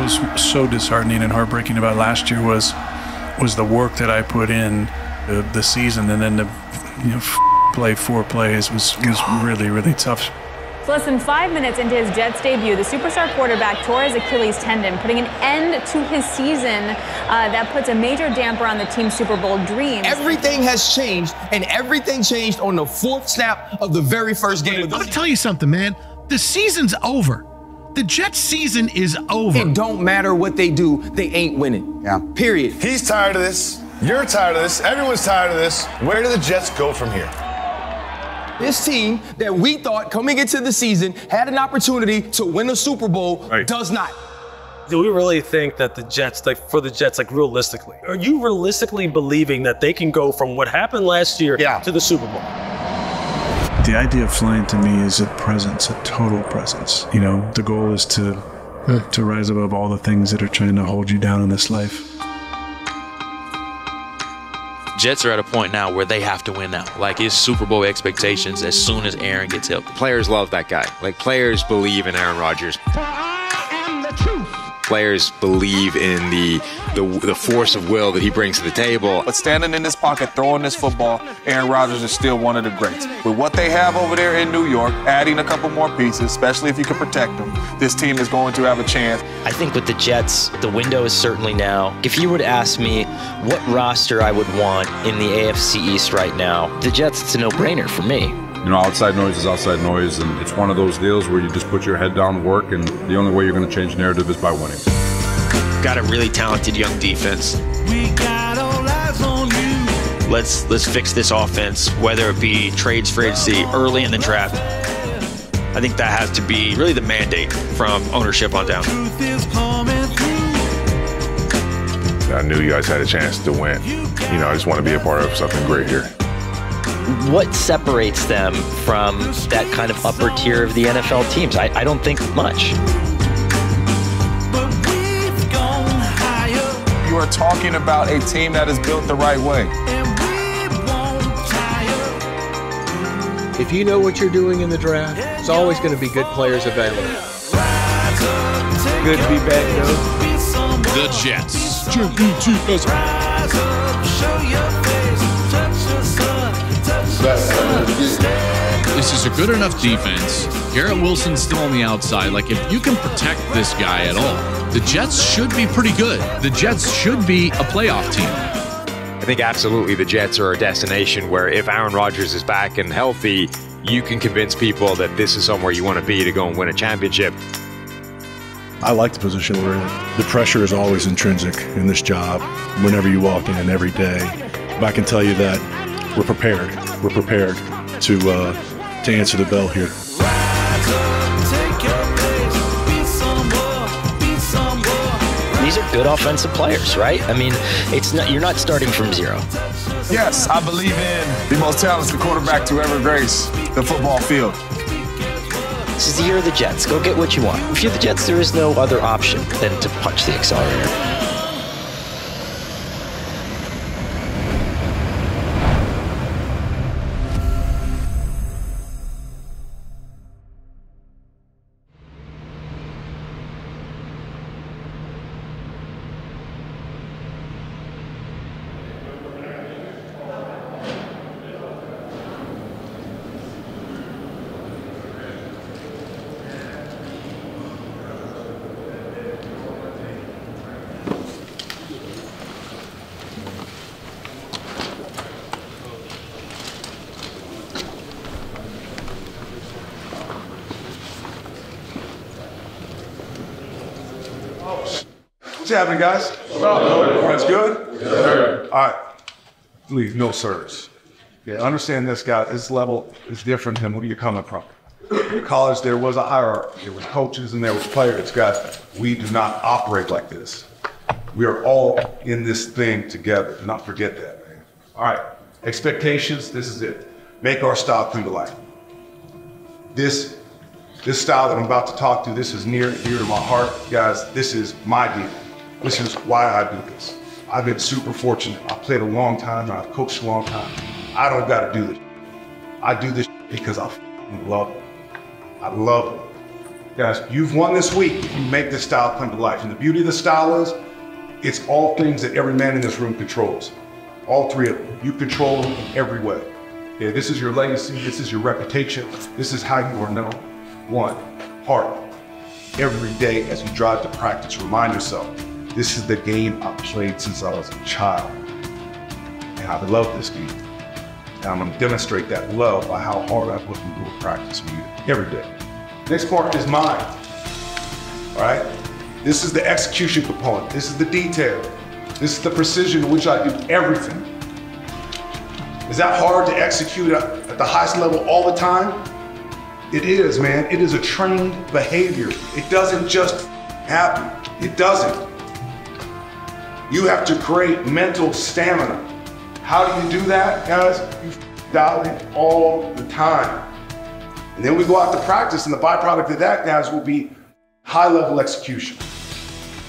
was so disheartening and heartbreaking about last year was the work that I put in the season, and then to play 4 plays was really, really tough. So less than 5 minutes into his Jets debut, the superstar quarterback tore his Achilles tendon, putting an end to his season. That puts a major damper on the team's Super Bowl dreams. Everything has changed, and everything changed on the 4th snap of the very first game. I'm gonna tell you something, man. The season's over. The Jets season is over. It don't matter what they do, they ain't winning. Yeah. Period. He's tired of this. You're tired of this. Everyone's tired of this. Where do the Jets go from here? This team that we thought coming into the season had an opportunity to win a Super Bowl does not. Do we really think that the Jets, realistically, are you realistically believing that they can go from what happened last year to the Super Bowl? The idea of flying to me is a presence, a total presence. The goal is to rise above all the things that are trying to hold you down in this life. Jets are at a point now where they have to win now. Like, it's Super Bowl expectations as soon as Aaron gets healthy. Players love that guy. Like, players believe in Aaron Rodgers. Players believe in the force of will that he brings to the table. But standing in this pocket, throwing this football, Aaron Rodgers is still one of the greats. With what they have over there in New York, adding a couple more pieces, especially if you can protect them, this team is going to have a chance. I think with the Jets, the window is certainly now. If you were to ask me what roster I would want in the AFC East right now, the Jets, it's a no-brainer for me. Outside noise is outside noise, and it's one of those deals where you just put your head down, work, and the only way you're going to change narrative is by winning. Got a really talented young defense. We got all eyes on you. Let's fix this offense, whether it be trades for agency early in the draft. I think that has to be really the mandate from ownership on down. I knew you guys had a chance to win. I just want to be a part of something great here. What separates them from that kind of upper tier of the NFL teams? I don't think much. You are talking about a team that is built the right way. If you know what you're doing in the draft, there's always going to be good players available. Good to be back, though. The Jets. This is a good enough defense. Garrett Wilson's still on the outside. Like, if you can protect this guy at all, the Jets should be pretty good. The Jets should be a playoff team. I think absolutely the Jets are a destination where if Aaron Rodgers is back and healthy, you can convince people that this is somewhere you want to be to go and win a championship. I like the position we're in. The pressure is always intrinsic in this job whenever you walk in every day. But I can tell you that we're prepared. We're prepared to answer the bell here. These are good offensive players, right? I mean, you're not starting from zero. Yes, I believe in the most talented quarterback to ever grace the football field. This is the year of the Jets. Go get what you want. If you're the Jets, there is no other option than to punch the accelerator. What's happening, guys? That's good? Yes, sir. All right. Please, no sirs. Yeah, understand this, guy. This level is different than where you're coming from. In college, there was a hierarchy. There was coaches and there was players. Guys, we do not operate like this. We are all in this thing together. Do not forget that, man. All right. Expectations, this is it. Make our style come to life. This style that I'm about to talk to, this is near and dear to my heart. Guys, this is my deal. This is why I do this. I've been super fortunate. I played a long time, and I've coached a long time. I don't gotta do this. I do this because I love it. I love it. Guys, you've won this week if you make this style come to life. And the beauty of the style is, it's all things that every man in this room controls. All three of them. You control them in every way. Yeah, this is your legacy, this is your reputation, this is how you are known. One, heart. Every day as you drive to practice, remind yourself, this is the game I played since I was a child. And I love this game. And I'm gonna demonstrate that love by how hard I put into practice with you every day. Next part is mine, all right? This is the execution component. This is the detail. This is the precision in which I do everything. Is that hard to execute at the highest level all the time? It is, man. It is a trained behavior. It doesn't just happen. It doesn't. You have to create mental stamina. How do you do that, guys? You dial it all the time. And then we go out to practice, and the byproduct of that, guys, will be high-level execution.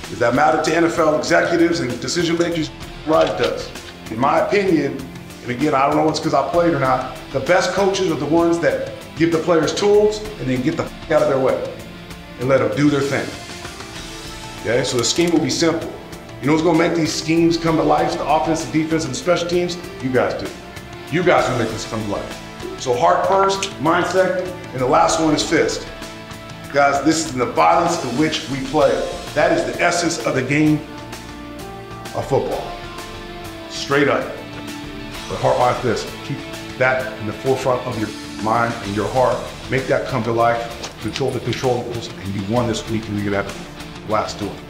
Does that matter to NFL executives and decision makers? Right, it does. In my opinion, and again, I don't know if it's because I played or not, the best coaches are the ones that give the players tools and then get the f out of their way and let them do their thing. Okay, so the scheme will be simple. You know what's gonna make these schemes come to life, the offense, the defense, and the special teams? You guys do. You guys will make this come to life. So heart first, mind second, and the last one is fist. Guys, this is the violence in which we play. That is the essence of the game of football. Straight up. But heart, mind, fist. Keep that in the forefront of your mind and your heart. Make that come to life. Control the controllables, and you won this week, and you're gonna have a blast doing it.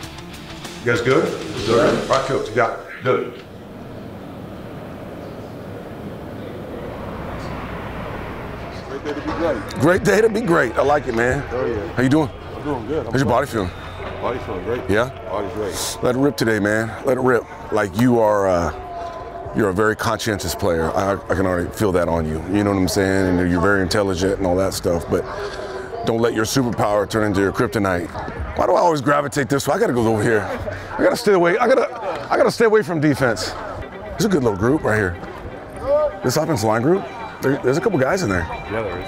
You guys good? Good. All right, coach, you got it. Good. Great day to be great. Great day to be great. I like it, man. Oh, yeah. How you doing? I'm doing good. How's your body feeling? Body feeling great. Yeah? Body's great. Let it rip today, man. Let it rip. Like you are, you're a very conscientious player. I can already feel that on you. You know what I'm saying? And you're very intelligent and all that stuff, but don't let your superpower turn into your kryptonite. Why do I always gravitate this way? I gotta go over here. I gotta stay away. I gotta stay away from defense. There's a good little group right here. This offensive line group, there's a couple guys in there. Yeah, there is.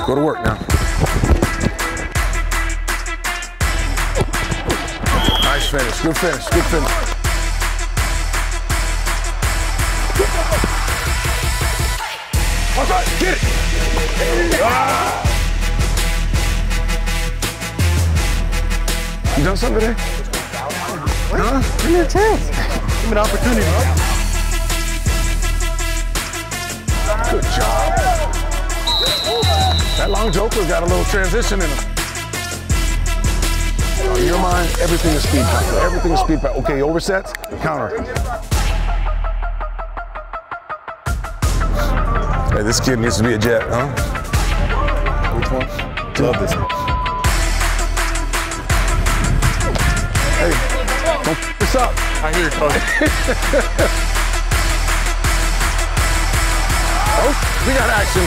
Go to work now. Nice finish, good finish, good finish. All right, get it! Ah! You done something today? Huh? Give me a chance. Give me an opportunity. Good job. That long joker's got a little transition in him. In your mind, everything is speed power. Everything is speed power. Okay, oversets, counter. Hey, this kid needs to be a Jet, huh? Which one? Love this one. Hey, don't f this up. I hear you, coach. Oh, we got action.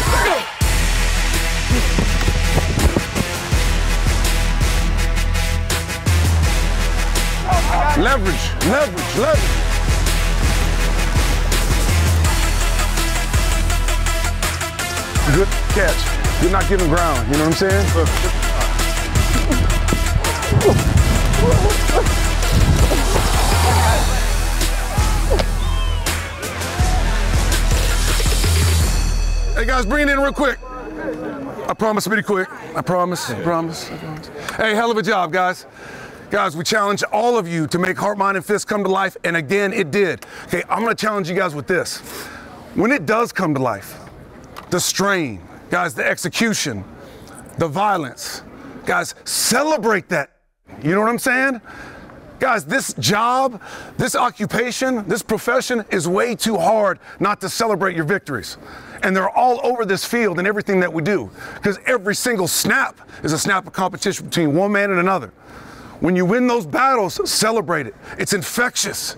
Leverage, leverage, leverage. Good catch. You're not giving ground, you know what I'm saying? Hey guys, bring it in real quick. I promise to be quick. I promise, I promise, I promise. Hey, hell of a job, guys. Guys, we challenge all of you to make heart, mind, and fist come to life, and again, it did. Okay, I'm gonna challenge you guys with this. When it does come to life, the strain, guys, the execution, the violence, guys, celebrate that. You know what I'm saying? Guys, this job, this occupation, this profession is way too hard not to celebrate your victories. And they're all over this field and everything that we do, because every single snap is a snap of competition between one man and another. When you win those battles, celebrate it. It's infectious.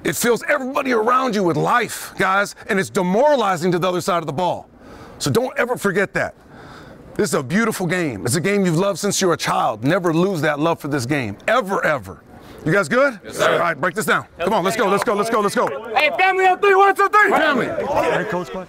It fills everybody around you with life, guys, and it's demoralizing to the other side of the ball. So don't ever forget that. This is a beautiful game. It's a game you've loved since you were a child. Never lose that love for this game, ever, ever. You guys good? Yes, sir. All right, break this down. Come on, let's go, let's go, let's go, let's go. Hey, family on 3, 1, 2, 3. Family. Hey, Coach Clark.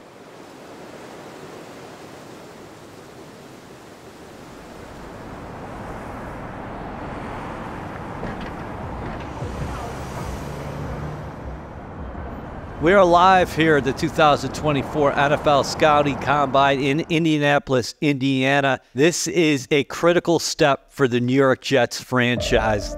We are live here at the 2024 NFL Scouting Combine in Indianapolis, Indiana. This is a critical step for the New York Jets franchise.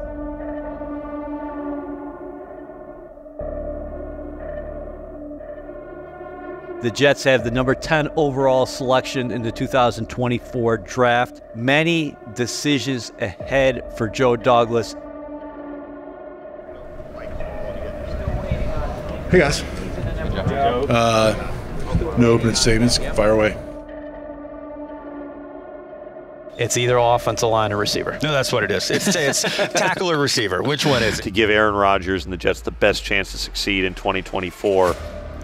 The Jets have the number 10 overall selection in the 2024 draft. Many decisions ahead for Joe Douglas. Hey guys. No opening statements. Fire away. It's either offensive line or receiver. No, that's what it is. It's tackle or receiver. Which one is it? To give Aaron Rodgers and the Jets the best chance to succeed in 2024,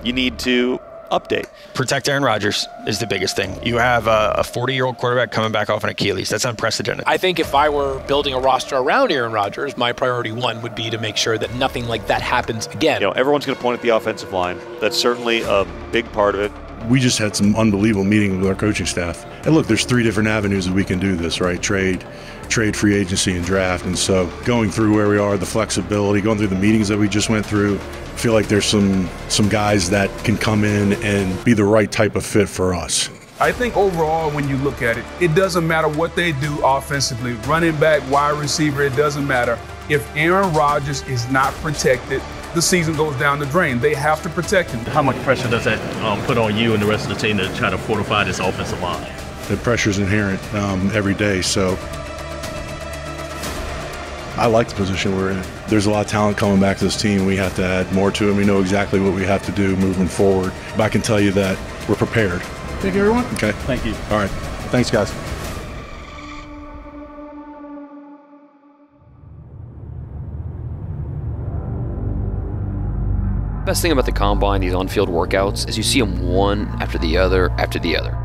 you need to update. Protect Aaron Rodgers is the biggest thing. You have a 40-year-old quarterback coming back off an Achilles. That's unprecedented. I think if I were building a roster around Aaron Rodgers, my priority one would be to make sure that nothing like that happens again. You know, everyone's going to point at the offensive line. That's certainly a big part of it. We just had some unbelievable meetings with our coaching staff. And look, there's 3 different avenues that we can do this, right? Trade, free agency, and draft. And so going through where we are, the flexibility, going through the meetings that we just went through, I feel like there's some guys that can come in and be the right type of fit for us. I think overall, when you look at it, it doesn't matter what they do offensively, running back, wide receiver, it doesn't matter. If Aaron Rodgers is not protected, the season goes down the drain. They have to protect him. How much pressure does that put on you and the rest of the team to try to fortify this offensive line? The pressure's inherent every day, so I like the position we're in. There's a lot of talent coming back to this team. We have to add more to it. We know exactly what we have to do moving forward. But I can tell you that we're prepared. Thank you, everyone. Okay. Thank you. All right. Thanks, guys. Best thing about the combine, these on-field workouts, is you see them one after the other after the other.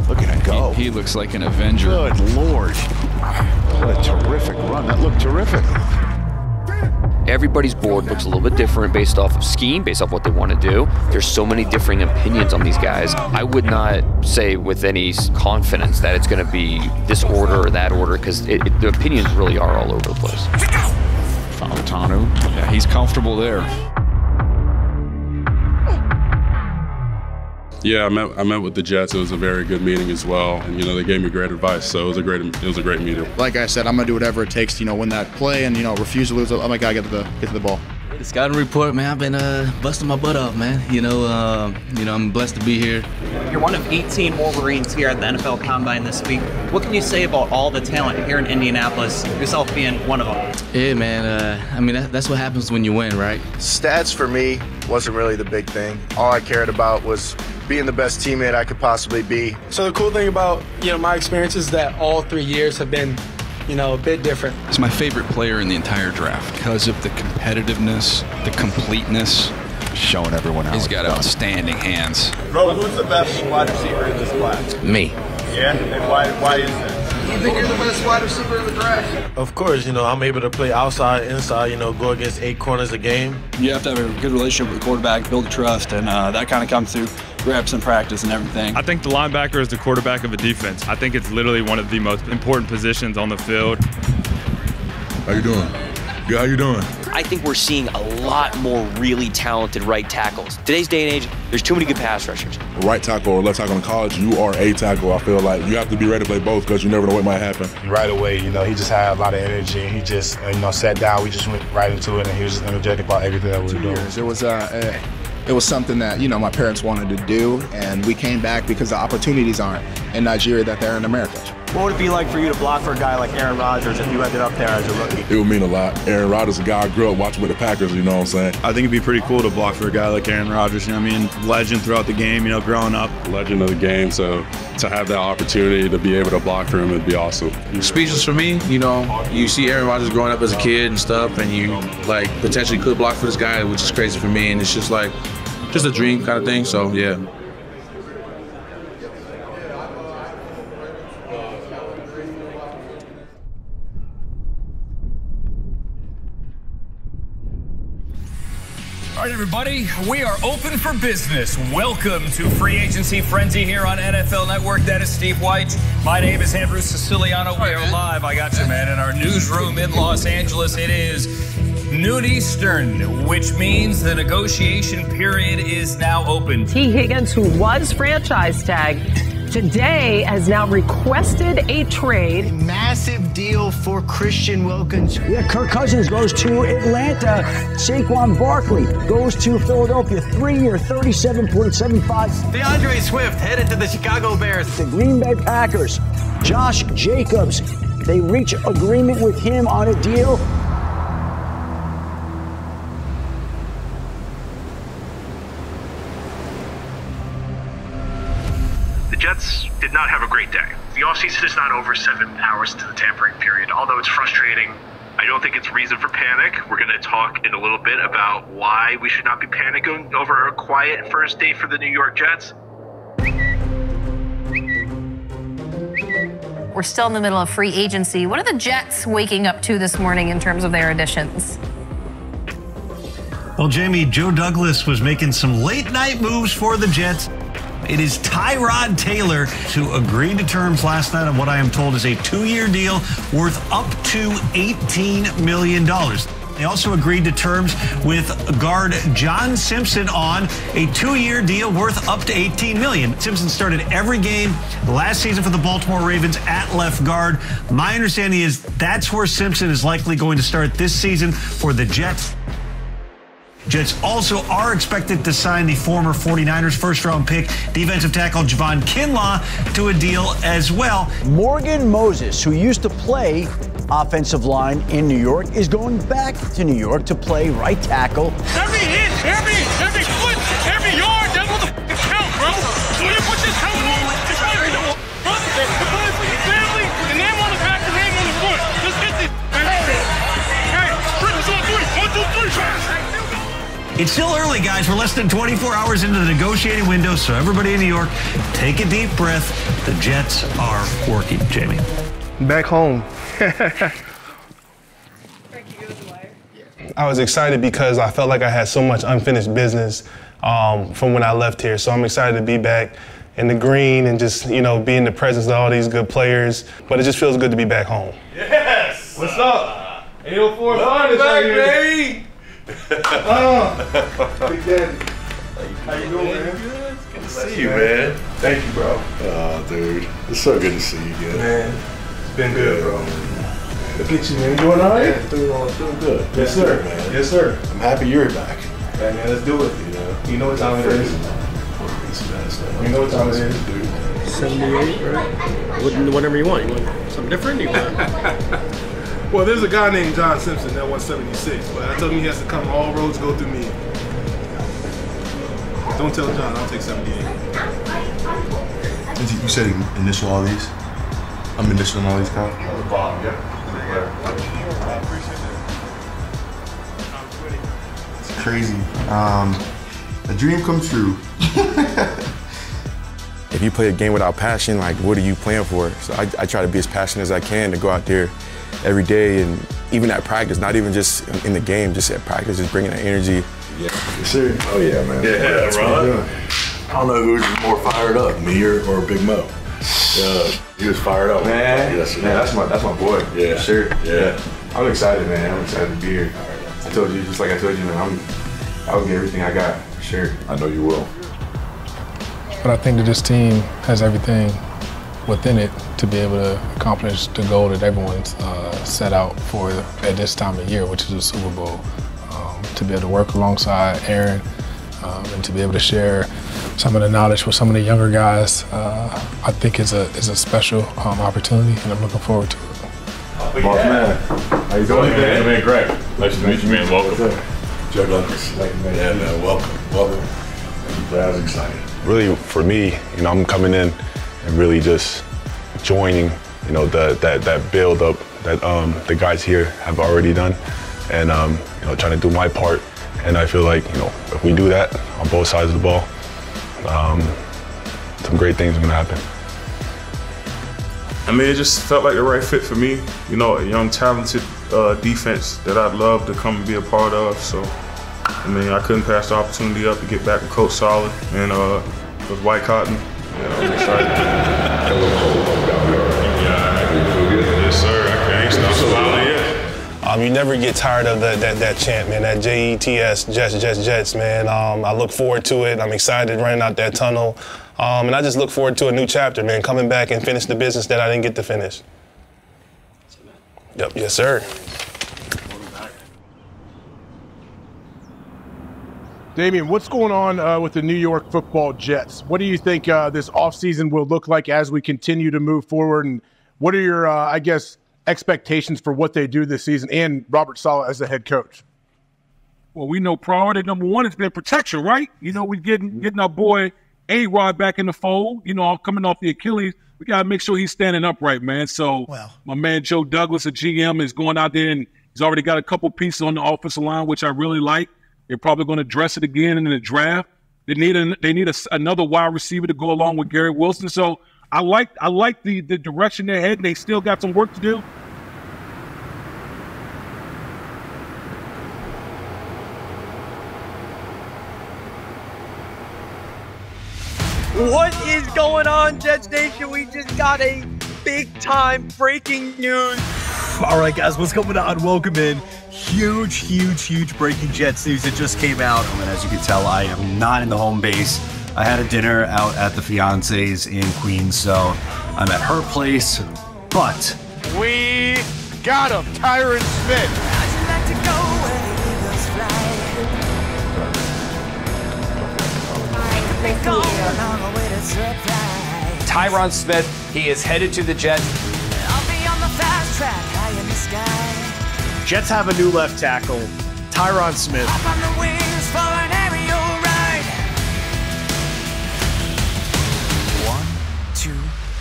Look at him go. He looks like an Avenger. Good Lord. What a terrific run. That looked terrific. Everybody's board looks a little bit different based off of scheme, based off what they want to do. There's so many differing opinions on these guys. I would not say with any confidence that it's going to be this order or that order, because the opinions really are all over the place. Fautanu, yeah, he's comfortable there. Yeah, I met with the Jets. It was a very good meeting as well, and they gave me great advice. So it was a great meeting. Like I said, I'm gonna do whatever it takes to win that play and refuse to lose. I'm gotta get to the ball. The scouting report, man. I've been busting my butt off, man. I'm blessed to be here. You're one of 18 Wolverines here at the NFL Combine this week. What can you say about all the talent here in Indianapolis, yourself being one of them? Yeah, man. That's what happens when you win, right? Stats for me wasn't really the big thing. All I cared about was being the best teammate I could possibly be. So the cool thing about my experience is that all 3 years have been a bit different. He's my favorite player in the entire draft because of the competitiveness, the completeness. Showing everyone how he's got outstanding hands. Bro, who's the best wide receiver in this class? Me. Yeah? And why is that? You think you're the best wide receiver in the draft? Of course, I'm able to play outside, inside, go against 8 corners a game. You have to have a good relationship with the quarterback, build trust, and that kind of comes through reps and practice and everything. I think the linebacker is the quarterback of a defense. I think it's literally one of the most important positions on the field. How you doing? Good, how you doing? I think we're seeing a lot more really talented right tackles. Today's day and age, there's too many good pass rushers. Right tackle or left tackle in college, you are a tackle. I feel like you have to be ready to play both because you never know what might happen. Right away, he just had a lot of energy. He just, sat down. We just went right into it, and he was just energetic about everything that we were doing. It was something that my parents wanted to do, and we came back because the opportunities aren't in Nigeria that they're in America. What would it be like for you to block for a guy like Aaron Rodgers if you ended up there as a rookie? It would mean a lot. Aaron Rodgers is a guy I grew up watching with the Packers, you know what I'm saying? I think it'd be pretty cool to block for a guy like Aaron Rodgers, legend throughout the game, growing up. Legend of the game, so to have that opportunity to be able to block for him would be awesome. Speechless for me, you see Aaron Rodgers growing up as a kid and stuff, and you potentially could block for this guy, which is crazy for me, and it's just just a dream kind of thing, so yeah. All right, everybody, we are open for business. Welcome to Free Agency Frenzy here on NFL Network. That is Steve White. My name is Andrew Siciliano. We are live, I got you, man, in our newsroom in Los Angeles. It is noon Eastern, which means the negotiation period is now open. T. Higgins, who was franchise tagged, today has now requested a trade. A massive deal for Christian Wilkins. Yeah, Kirk Cousins goes to Atlanta. Saquon Barkley goes to Philadelphia. 3-year, $37.75. DeAndre Swift headed to the Chicago Bears. The Green Bay Packers. Josh Jacobs. They reach agreement with him on a deal. The Jets did not have a great day. The offseason is not over 7 hours into the tampering period. Although it's frustrating, I don't think it's reason for panic. We're going to talk in a little bit about why we should not be panicking over a quiet first day for the New York Jets. We're still in the middle of free agency. What are the Jets waking up to this morning in terms of their additions? Well, Jamie, Joe Douglas was making some late-night moves for the Jets. It is Tyrod Taylor who agreed to terms last night on what I am told is a 2-year deal worth up to $18 million. They also agreed to terms with guard John Simpson on a 2-year deal worth up to $18 million. Simpson started every game last season for the Baltimore Ravens at left guard. My understanding is that's where Simpson is likely going to start this season for the Jets. Jets also are expected to sign the former 49ers first-round pick, defensive tackle Javon Kinlaw, to a deal as well. Morgan Moses, who used to play offensive line in New York, is going back to New York to play right tackle. Every hit, every foot, every yard, that motherfucker count, bro. When you put this helmet on, it's like, you know, brother, the blood for your family, the name on the back, the name on the front. Let's get this, man. Hey, Brittany's on 3. 1, 2, 3. It's still early, guys. We're less than 24 hours into the negotiating window, so everybody in New York, take a deep breath. The Jets are working, Jamie. Back home. I was excited because I felt like I had so much unfinished business from when I left here. So I'm excited to be back in the green and just, you know, be in the presence of all these good players. But it just feels good to be back home. Yes! What's up? 804 finest right here. Baby! Big Daddy. How you doing, man? Good to see you, man. Thank you, bro. Oh, dude. It's so good to see you again. Man, it's been good, bro. Look at you, man. You doing all right? Yeah, doing good. Yes, sir. Man. Yes, sir. I'm happy you're back. Yeah, man, let's do it. You know what time it is? You know what time it is? 78, right? Whatever you want. You want something different? You want... Well, there's a guy named John Simpson that wants 76, but I told him he has to come. All roads go through me. Don't tell John. I'll take 78. You said he initial all these? I'm initialing all these, Kyle? On the bottom, yeah. It's crazy. A dream come true. If you play a game without passion, like, what are you playing for? So I try to be as passionate as I can to go out there every day, and even at practice, not even just in the game, just at practice, just bringing that energy. Yeah, yes, sir. Oh yeah, man. Yeah, right. I don't know who's more fired up, me or Big Mo. He was fired up, man. Yes, man, that's my boy. Yeah, sure. Yeah. I'm excited, man. I'm excited to be here. I told you, just like I told you, man. I'll get everything I got, for sure. I know you will. But I think that this team has everything within it to be able to accomplish the goal that everyone's set out for at this time of year, which is a Super Bowl. To be able to work alongside Aaron and to be able to share some of the knowledge with some of the younger guys, I think is a special opportunity, and I'm looking forward to it. Boss man, how you doing, man? Man, great. Nice to meet you, man. Welcome. Joe Douglas. Yeah, man. Welcome. I was excited. Really, for me, you know, I'm coming in and really just joining, you know, that build up that the guys here have already done, and you know, trying to do my part. And I feel like, you know, if we do that on both sides of the ball, some great things are gonna happen. I mean, it just felt like the right fit for me. You know, a young, talented defense that I'd love to come and be a part of. So I mean, I couldn't pass the opportunity up to get back and coach solid, and with White Cotton, I'm excited. Yes, sir. I can't stop smiling yet. You never get tired of that chant, man, that Jets, Jets, man. I look forward to it. I'm excited running out that tunnel. And I just look forward to a new chapter, man, coming back and finish the business that I didn't get to finish. Yep, yes, sir. Damian, what's going on with the New York Football Jets? What do you think this offseason will look like as we continue to move forward? And what are your, expectations for what they do this season and Robert Saleh as the head coach? Well, we know priority number one has been protection, right? We're getting our boy A-Rod back in the fold. Coming off the Achilles, we got to make sure he's standing upright, man. So my man Joe Douglas, a GM, is going out there and he's already got a couple pieces on the offensive line, which I really like. They're probably going to address it again in the draft. They need another wide receiver to go along with Garrett Wilson. So I like the direction they're heading. They still got some work to do. What is going on, Jets Nation? We just got a big-time breaking news. All right, guys, what's going on? Welcome in. Huge breaking Jets news that just came out. And as you can tell, I am not in the home base. I had a dinner out at the fiance's in Queens, so I'm at her place. But we got him, Tyron Smith. Tyron Smith, he is headed to the Jets. Jets have a new left tackle, Tyron Smith. One, two,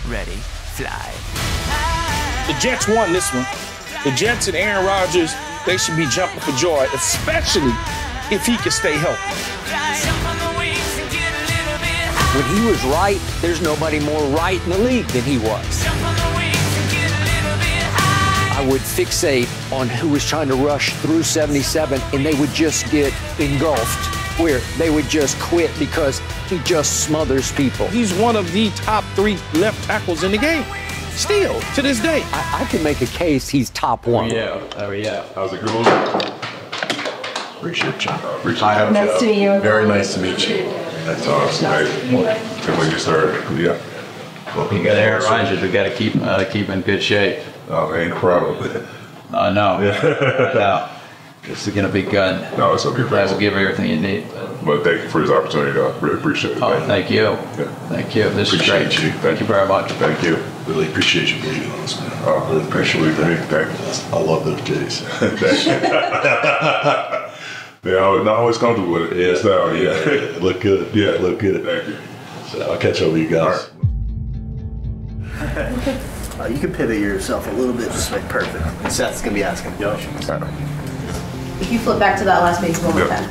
ready, fly. The Jets won this one. The Jets and Aaron Rodgers, they should be jumping for joy, especially if he can stay healthy. When he was right, there's nobody more right in the league than he was. I would fixate on who was trying to rush through 77, and they would just get engulfed, where they would just quit because he just smothers people. He's one of the top 3 left tackles in the game, still, to this day. I can make a case he's top 1. Oh, yeah. How's it going? Appreciate you. Nice to meet you. Very nice to meet you. That's awesome. Can we get started? Yeah. Well, you got Aaron Rodgers. We got to keep in good shape. Oh, man, incredible. I know. Yeah. This is going to be good. No, it's okay. That will give you everything you need. But thank you for this opportunity. I really appreciate it. Oh, thank you. Yeah. Thank you. This is great. You. Thank you very much. Thank you. Really appreciate you being on this, man. Oh, really appreciate it. Thank you. I love those days. Yeah, I'm not always comfortable with it. Yeah. So, yeah. Look good. Yeah. Look good. Thank you. So I'll catch up with you guys. You can pivot yourself a little bit, just like perfect. Seth's going to be asking questions. If you flip back to that last base one more time.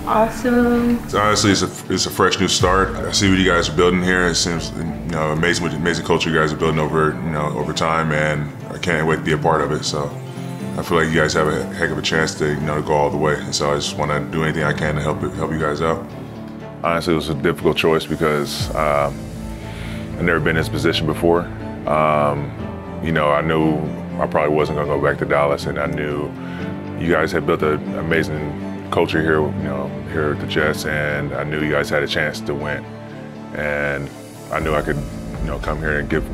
Awesome. So honestly, it's a fresh new start. I see what you guys are building here. It seems amazing culture you guys are building over time, and I can't wait to be a part of it. So I feel like you guys have a heck of a chance to to go all the way. And so I just want to do anything I can to help you guys out. Honestly, it was a difficult choice because I've never been in this position before. I knew I probably wasn't going to go back to Dallas, and I knew you guys had built an amazing culture here, here at the Jets, and I knew you guys had a chance to win. And I knew I could, come here and give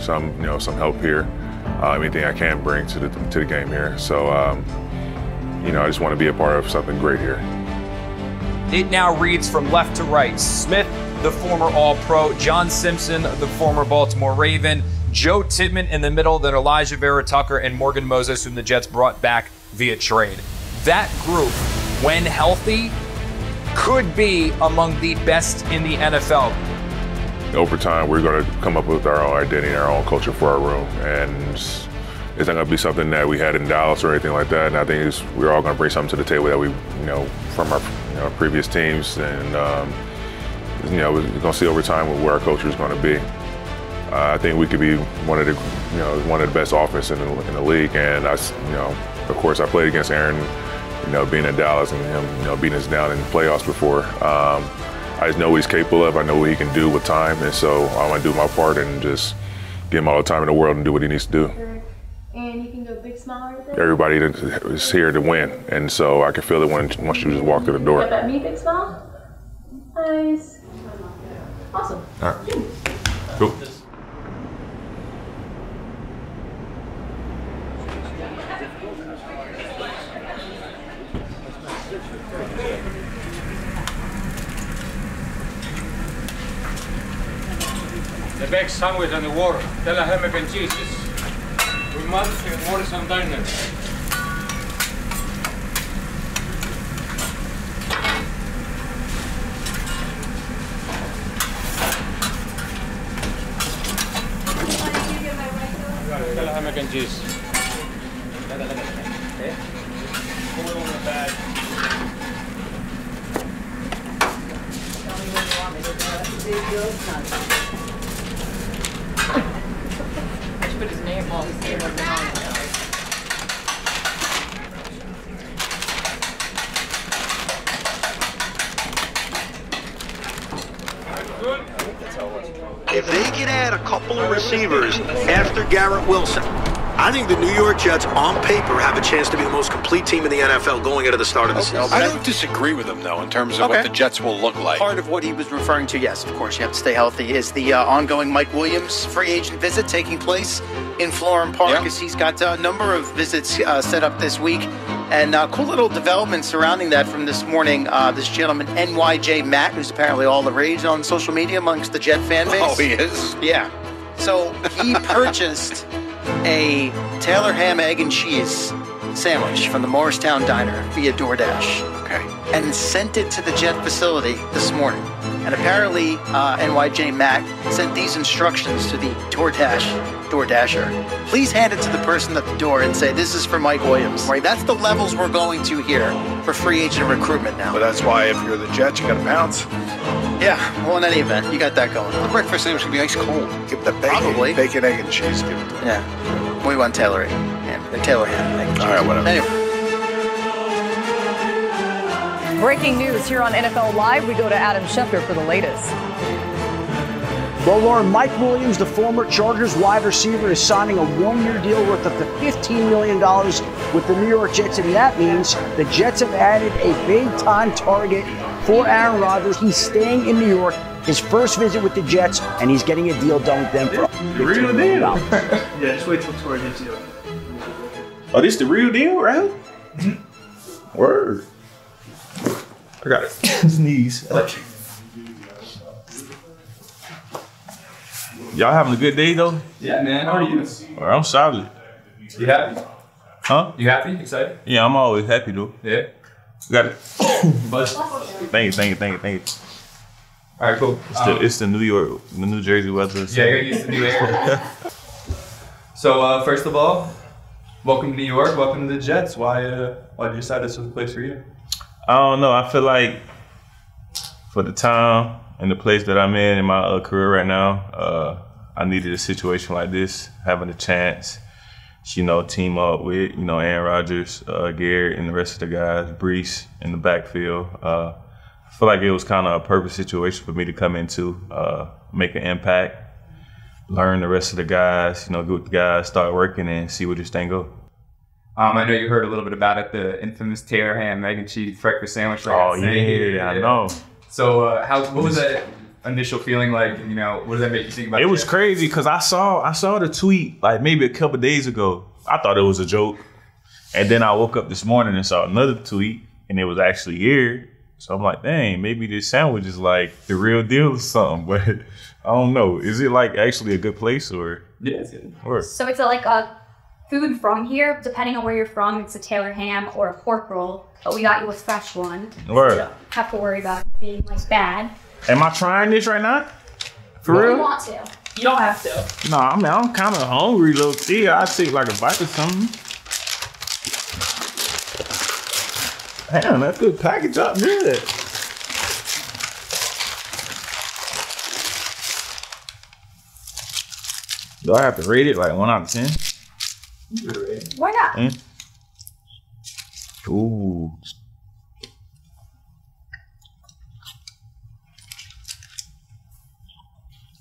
some help here, anything I can bring to the game here. So, I just want to be a part of something great here. It now reads from left to right. Smith, the former All-Pro, John Simpson, the former Baltimore Raven, Joe Tippmann in the middle, then Elijah Vera Tucker and Morgan Moses, whom the Jets brought back via trade. That group, when healthy, could be among the best in the NFL. Over time, we're going to come up with our own identity, our own culture for our room, and it's not going to be something that we had in Dallas or anything like that. And I think we're all going to bring something to the table that we, from our previous teams, and we're going to see over time where our culture is going to be. I think we could be one of the best offense in the league, and of course, I played against Aaron, being in Dallas and him, beating us down in the playoffs before. I just know what he's capable of. I know what he can do with time, and so I want to do my part and just give him all the time in the world and do what he needs to do. And you can go big smile right there. Everybody is here to win, and so I can feel it once you just walk through the door. Got that me big smile? Nice. Awesome. All right. Cool. The big sandwich and the water. Tell her mac and cheese. We must order some dinner. Tell her mac and cheese. Okay. Put it on the bag. Tell me when you want me to do it. I should put his name on his name on the If they can add a couple of receivers after Garrett Wilson, I think the New York Jets, on paper, have a chance to be the most complete team in the NFL going into the start of the season. I don't disagree with him, though, in terms of what the Jets will look like. Part of what he was referring to, yes, of course, you have to stay healthy, is the ongoing Mike Williams free agent visit taking place in Florham Park, as he's got a number of visits set up this week. And cool little development surrounding that from this morning. This gentleman, NYJ Matt, who's apparently all the rage on social media amongst the Jet fan base. Oh, he is? Yeah. So he purchased a Taylor ham, egg, and cheese sandwich from the Morristown Diner via DoorDash. Okay. And sent it to the Jet facility this morning. And apparently, NYJ Matt sent these instructions to the DoorDasher. Please hand it to the person at the door and say, this is for Mike Williams. Right? That's the levels we're going to here for free agent recruitment now. But that's why if you're the Jets, you got to bounce. Yeah, well, in any event, you got that going. The breakfast sandwich can be ice cold. Give the bacon, Probably. Bacon, egg, and cheese. Give it to him. Yeah. We want Taylor ham, Taylor ham, egg, and cheese. All right, whatever. Anyway. Breaking news here on NFL Live. We go to Adam Schefter for the latest. Well, Lauren, Mike Williams, the former Chargers wide receiver, is signing a one-year deal worth up to $15 million with the New York Jets, and that means the Jets have added a big-time target for Aaron Rodgers. He's staying in New York, his first visit with the Jets, and he's getting a deal done with them for the real deal. Yeah, just wait till Tori gets you. Oh, this the real deal, right? Word. I got it. Sneeze. Y'all having a good day though? Yeah, man. How are you? Well, I'm solid. You happy? Huh? You happy? Excited? Yeah, I'm always happy though. Yeah. Got it. But Thank you. All right, cool. It's the New Jersey weather. So. Yeah, you're used to new air. So first of all, welcome to New York. Welcome to the Jets. Why did you decide this was the place for you? I don't know. I feel like for the time and the place that I'm in my career right now, I needed a situation like this, having a chance, team up with, Aaron Rodgers, Garrett, and the rest of the guys, Brees in the backfield. I feel like it was kind of a perfect situation for me to come into, make an impact, learn the rest of the guys, get with the guys, start working, and see where this thing goes. I know you heard a little bit about it, the infamous Taylor ham, egg and cheese breakfast sandwich. Oh yeah, I know. So what was that initial feeling like? What does that make you think about? It was crazy because I saw the tweet like maybe a couple days ago. I thought it was a joke, and then I woke up this morning and saw another tweet, and it was actually here. So I'm like, dang, maybe this sandwich is like the real deal or something. But I don't know. Is it like actually a good place or? Yeah, it's good. So it's like a food from here, depending on where you're from, it's a Taylor ham or a pork roll, but we got you a fresh one. Word. So you don't have to worry about it being like bad. Am I trying this right now? For real? You want to. You don't have to. No, I mean, I'm kind of hungry, low key. I'll take like a bite or something. Damn, that good package up good. Do I have to rate it like 1 out of 10? Why not? Ooh.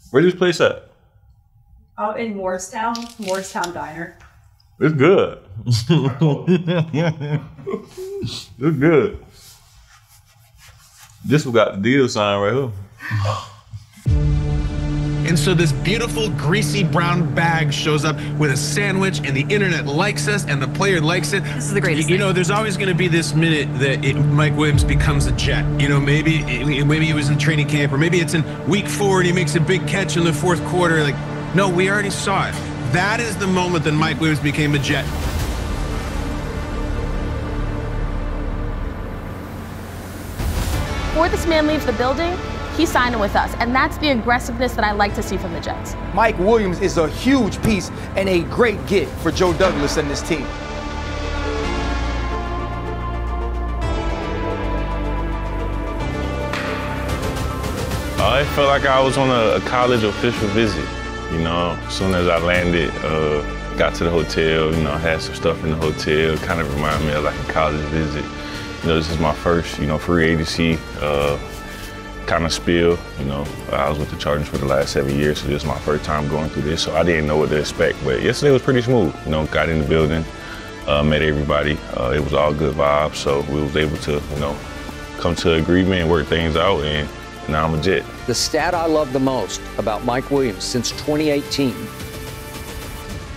Where's this place at? Out in Morristown Diner. It's good. It's good. This one got the deal sign right here. And so this beautiful, greasy brown bag shows up with a sandwich, and the internet likes us, and the player likes it. This is the greatest You thing. know, there's always going to be this minute that Mike Williams becomes a Jet. You know, maybe he was in training camp, or maybe it's in week 4 and he makes a big catch in the 4th quarter. Like, no, we already saw it. That is the moment that Mike Williams became a Jet. Before this man leaves the building, he's signing with us. And that's the aggressiveness that I like to see from the Jets. Mike Williams is a huge piece and a great get for Joe Douglas and this team. I felt like I was on a college official visit. You know, as soon as I landed, got to the hotel, you know, had some stuff in the hotel, kind of reminded me of like a college visit. You know, this is my first, you know, free agency kind of spiel. You know, I was with the Chargers for the last 7 years, so this is my first time going through this, so I didn't know what to expect. But yesterday was pretty smooth. You know, got in the building, met everybody. It was all good vibes, so we was able to, you know, come to an agreement and work things out, and now I'm a Jet. The stat I love the most about Mike Williams since 2018,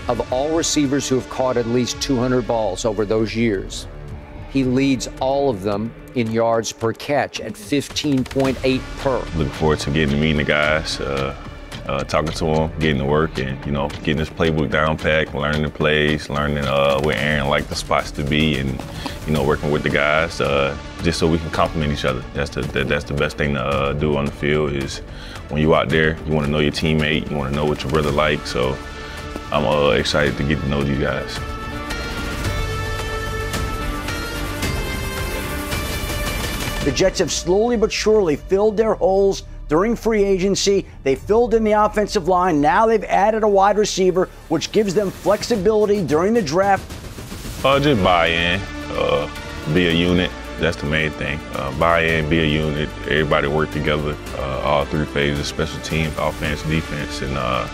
of all receivers who have caught at least 200 balls over those years, he leads all of them in yards per catch at 15.8 per. Looking forward to getting to meeting the guys, talking to them, getting to work, and, you know, getting this playbook down packed, learning the plays, learning where Aaron liked the spots to be, and, you know, working with the guys just so we can complement each other. That's the best thing to do on the field is when you out there, you want to know your teammate, you want to know what your brother likes. So I'm excited to get to know these guys. The Jets have slowly but surely filled their holes during free agency. They filled in the offensive line. Now they've added a wide receiver, which gives them flexibility during the draft. Just buy in, be a unit. That's the main thing. Buy in, be a unit. Everybody work together, all 3 phases, special teams, offense, defense, and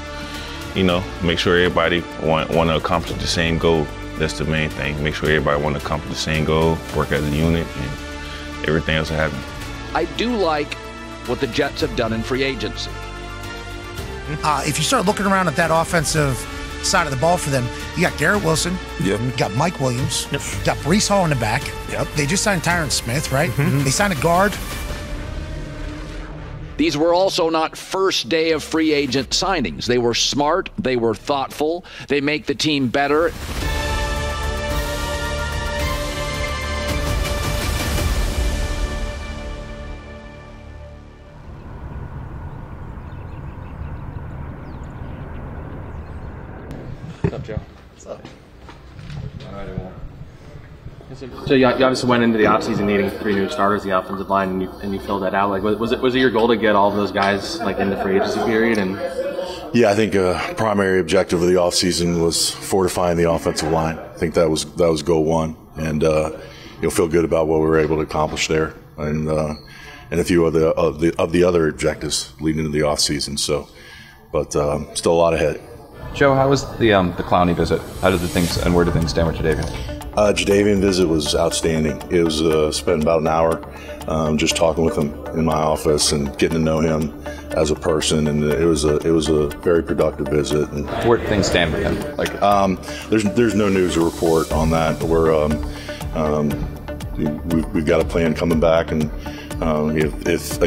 you know, make sure everybody want to accomplish the same goal. That's the main thing. Make sure everybody want to accomplish the same goal, work as a unit, and everything else will happen. I do like what the Jets have done in free agency. If you start looking around at that offensive side of the ball for them, you got Garrett Wilson, you got Mike Williams, you got Breece Hall in the back. They just signed Tyron Smith, right? They signed a guard. These were also not first day of free agent signings. They were smart, they were thoughtful, they make the team better. What's up, Joe? What's up? All right, everyone. So you obviously went into the offseason needing 3 new starters, the offensive line, and you filled that out. Like, was it your goal to get all of those guys like in the free agency period? And yeah, I think a primary objective of the offseason was fortifying the offensive line. I think that was goal 1, and you'll feel good about what we were able to accomplish there, and a few of the other objectives leading into the offseason. So, but still a lot ahead. Joe, how was the Clowney visit? How did where did things stand with Jadeveon? Jadeveon visit was outstanding. It was spent about an hour just talking with him in my office and getting to know him as a person, and it was a very productive visit. And where did things stand with him? Like, there's no news to report on that. We've got a plan coming back, and if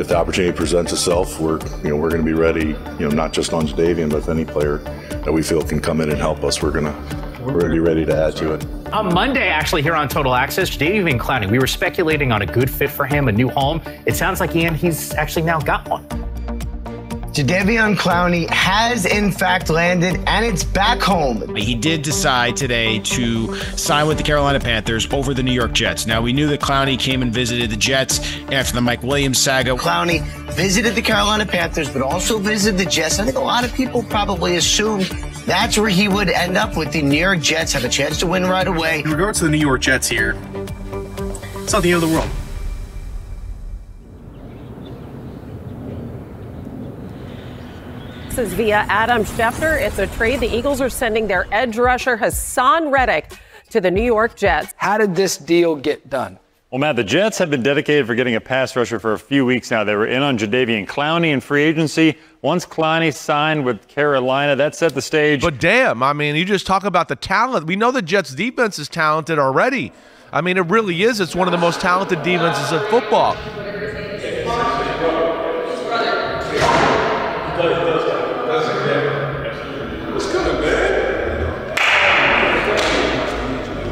the opportunity presents itself, we're going to be ready. Not just on Jadeveon, but if any player that we feel can come in and help us, we're going to be ready to add to it. On Monday, actually, here on Total Access, Jadeveon Clowney, we were speculating on a good fit for him, a new home. It sounds like, Ian, he's actually now got one. Jadeveon Clowney has, in fact, landed, and it's back home. He did decide today to sign with the Carolina Panthers over the New York Jets. Now, we knew that Clowney came and visited the Jets after the Mike Williams saga. Clowney visited the Carolina Panthers, but also visited the Jets. I think a lot of people probably assumed That's where he would end up with the New York Jets, have a chance to win right away. In regards to the New York Jets here, it's not the end of the world. This is via Adam Schefter. It's a trade. The Eagles are sending their edge rusher Hassan Reddick to the New York Jets. How did this deal get done? Well, Matt, the Jets have been dedicated for getting a pass rusher for a few weeks now. They were in on Jadeveon Clowney in free agency. Once Clowney signed with Carolina, that set the stage. But damn, I mean, you just talk about the talent. We know the Jets' defense is talented already. I mean, it really is. It's one of the most talented defenses in football. What's good, man?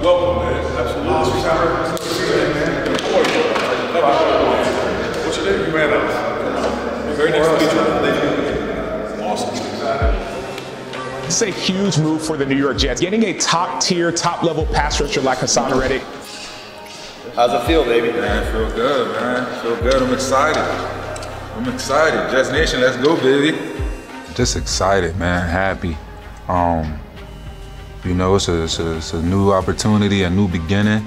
Welcome, man. Absolutely. What's your name? You ran out. Very nice to meet you. Awesome. It's a huge move for the New York Jets. Getting a top-tier, top-level pass rusher like Hassan Reddick. How's it feel, baby? Man, I feel good, man. I feel good. I'm excited. Jets Nation, let's go, baby. Just excited, man. Happy. You know, it's a new opportunity, a new beginning.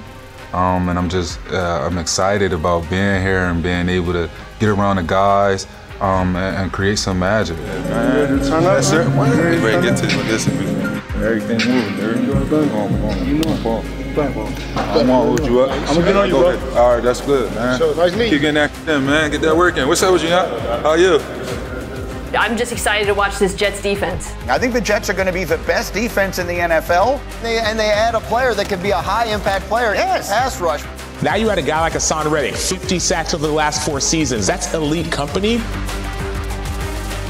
And I'm excited about being here and being able to get around the guys and create some magic. Yeah, man. Yes, sir. Ready to get to this. Everything moving. Everything going. You know, Paul. I'm gonna hold you up. I'm gonna get on you, bro. All right, that's good, man. Sure, nice meeting you. Keep getting that in, man. Get that work in. What's up with you, How are you? I'm just excited to watch this Jets defense. I think the Jets are going to be the best defense in the NFL. They add a player that could be a high-impact player. Yes. Pass rush. Now you had a guy like Hassan Reddick, 50 sacks over the last 4 seasons. That's elite company.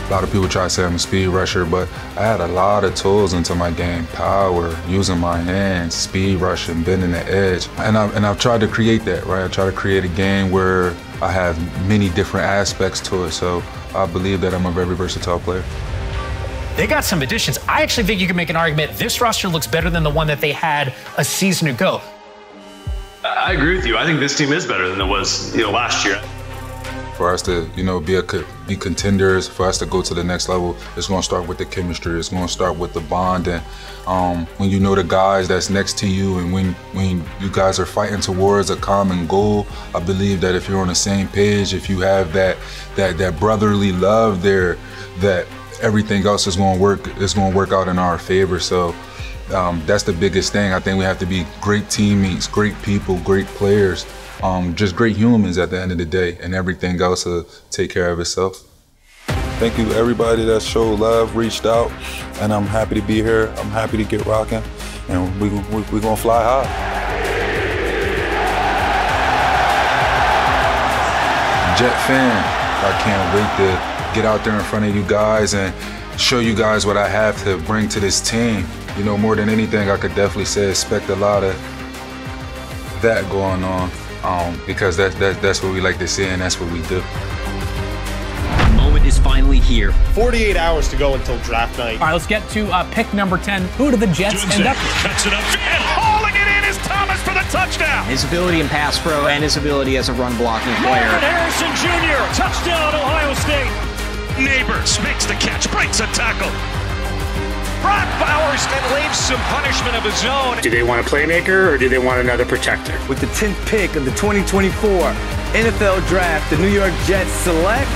A lot of people try to say I'm a speed rusher, but I had a lot of tools into my game. Power, using my hands, speed rushing, bending the edge. And I've tried to create that, right? I try to create a game where I have many different aspects to it. So I believe that I'm a very versatile player. They got some additions. I actually think you can make an argument this roster looks better than the one that they had a season ago. I agree with you. I think this team is better than it was, last year. For us to, be contenders, for us to go to the next level, it's going to start with the chemistry. It's going to start with the bond. And when you know the guys that's next to you, and when you guys are fighting towards a common goal, I believe that if you're on the same page, if you have that brotherly love there, that everything else is going to work. It's going to work out in our favor. So that's the biggest thing. I think we have to be great teammates, great people, great players. Just great humans at the end of the day, and everything else will take care of itself. Thank you to everybody that showed love, reached out, and I'm happy to be here. I'm happy to get rocking, and we're gonna fly high. Jet fan, I can't wait to get out there in front of you guys and show you guys what I have to bring to this team. More than anything, I could definitely say expect a lot of that going on. Because that's what we like to see, and that's what we do. The moment is finally here. 48 hours to go until draft night. All right, let's get to pick number 10. Who do the Jets end up with? Cuts it up and hauling it in is Thomas for the touchdown. His ability in pass pro and his ability as a run blocking player. Marvin Harrison Jr. Touchdown Ohio State. Neighbors makes the catch, breaks a tackle. Brock Bowers then leaves some punishment of his own. Do they want a playmaker or do they want another protector? With the 10th pick of the 2024 NFL Draft, the New York Jets select